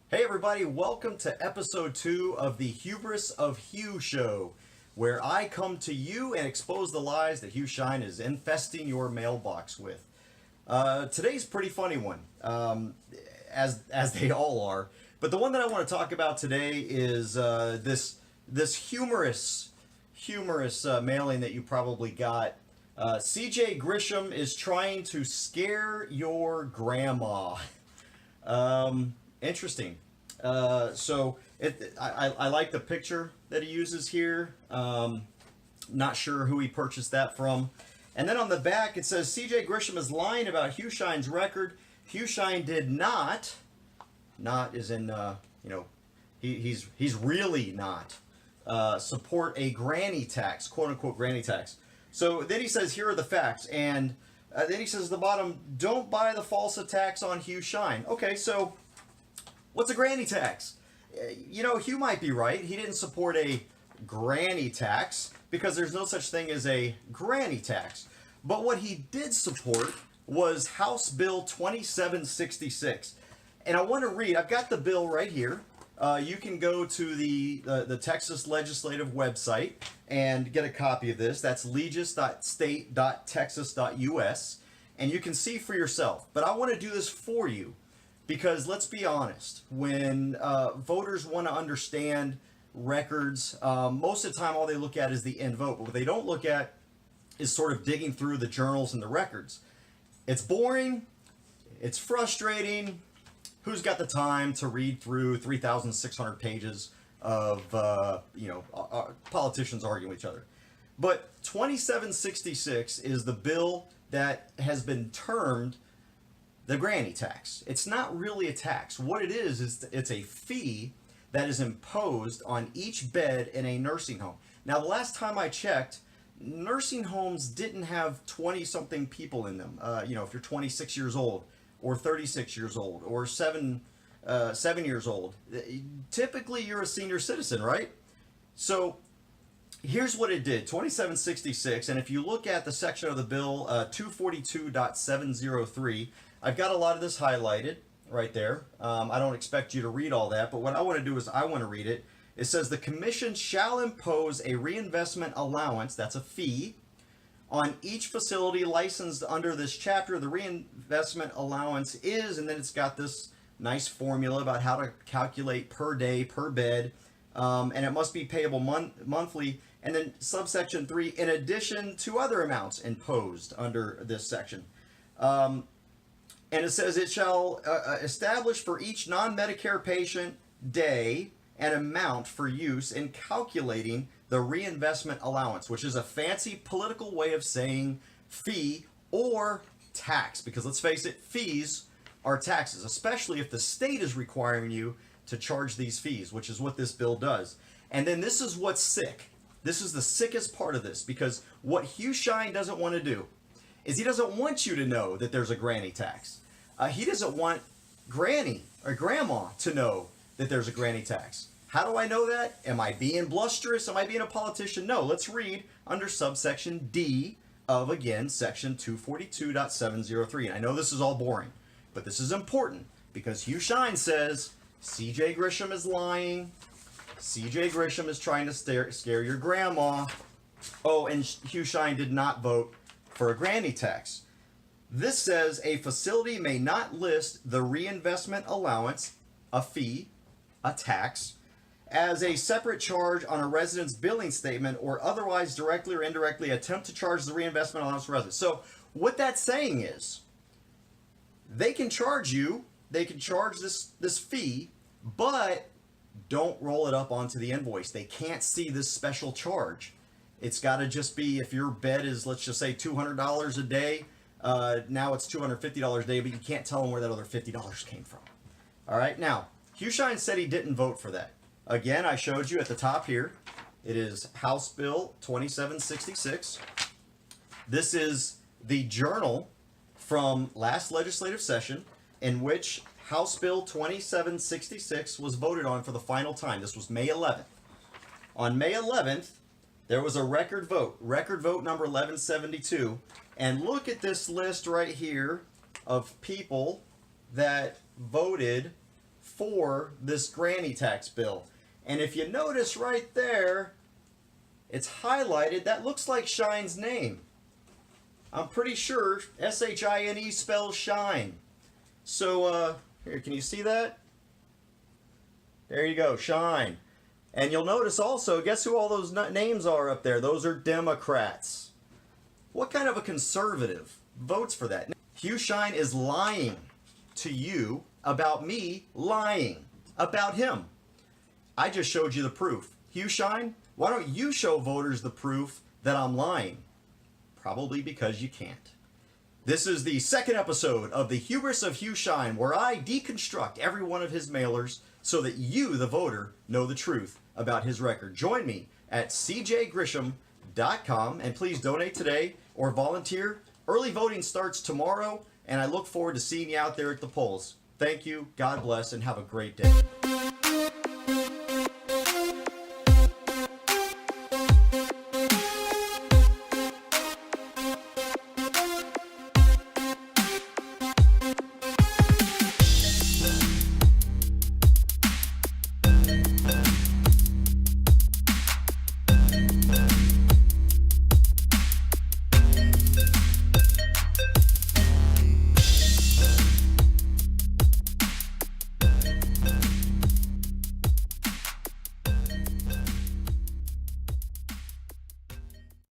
Hey everybody, welcome to episode 2 of the Hubris of Hugh show, where I come to you and expose the lies that Hugh Shine is infesting your mailbox with. Today's a pretty funny one, as they all are. But the one that I want to talk about today is this humorous mailing that you probably got. C.J. Grisham is trying to scare your grandma. Interesting. I like the picture that he uses here. Not sure who he purchased that from. And then on the back it says C.J. Grisham is lying about Hugh Shine's record. Hugh Shine did not. Not is in he's really not support a granny tax, quote unquote granny tax. So then he says here are the facts, and then he says at the bottom, don't buy the false attacks on Hugh Shine. Okay, so what's a granny tax? Hugh might be right. He didn't support a granny tax because there's no such thing as a granny tax. But what he did support was House Bill 2766. And I want to read, I've got the bill right here. You can go to the Texas legislative website and get a copy of this. That's legis.state.texas.us. And you can see for yourself. But I want to do this for you. Because let's be honest, when voters want to understand records, most of the time all they look at is the end vote. But what they don't look at is sort of digging through the journals and the records. It's boring. It's frustrating. Who's got the time to read through 3,600 pages of politicians arguing with each other? But 2766 is the bill that has been termed the granny tax. It's not really a tax. What it is it's a fee that is imposed on each bed in a nursing home. Now, the last time I checked, nursing homes didn't have 20-something people in them. If you're 26 years old, or 36 years old, or 7 years old, typically you're a senior citizen, right? So here's what it did, 2766, and if you look at the section of the bill, 242.703, I've got a lot of this highlighted right there. I don't expect you to read all that, but what I want to do is I want to read it. It says the commission shall impose a reinvestment allowance, that's a fee, on each facility licensed under this chapter. The reinvestment allowance is, and then it's got this nice formula about how to calculate per day, per bed, and it must be payable monthly. And then subsection 3, in addition to other amounts imposed under this section. And it says it shall establish for each non-Medicare patient day an amount for use in calculating the reinvestment allowance, which is a fancy political way of saying fee or tax. Because let's face it, fees are taxes, especially if the state is requiring you to charge these fees, which is what this bill does. And then this is what's sick. This is the sickest part of this, because what Hugh Shine doesn't want to do is he doesn't want you to know that there's a granny tax. He doesn't want granny or grandma to know that there's a granny tax. How do I know that? Am I being blusterous? Am I being a politician? No, let's read under subsection D of, again, section 242.703. And I know this is all boring, but this is important because Hugh Shine says C.J. Grisham is lying. C.J. Grisham is trying to scare your grandma. Oh, and Hugh Shine did not vote for a granny tax. This says a facility may not list the reinvestment allowance, a fee, a tax, as a separate charge on a resident's billing statement or otherwise directly or indirectly attempt to charge the reinvestment allowance for residents. So what that's saying is they can charge this fee, but don't roll it up onto the invoice. They can't see this special charge. It's got to just be, if your bed is, let's just say, $200 a day, now it's $250 a day, but you can't tell them where that other $50 came from. All right, now, Hugh Shine said he didn't vote for that. Again, I showed you at the top here. It is House Bill 2766. This is the journal from last legislative session in which House Bill 2766 was voted on for the final time. This was May 11th. On May 11th, there was a record vote number 1172. And look at this list right here of people that voted for this granny tax bill. And if you notice right there, it's highlighted. That looks like Shine's name. I'm pretty sure S-H-I-N-E spells Shine. So, here, can you see that? There you go, Shine. And you'll notice also, guess who all those names are up there? Those are Democrats. What kind of a conservative votes for that? Hugh Shine is lying to you about me lying about him. I just showed you the proof. Hugh Shine, why don't you show voters the proof that I'm lying? Probably because you can't. This is the second episode of the Hubris of Hugh Shine, where I deconstruct every one of his mailers so that you, the voter, know the truth about his record. Join me at cjgrisham.com and please donate today or volunteer. Early voting starts tomorrow, and I look forward to seeing you out there at the polls. Thank you, God bless, and have a great day.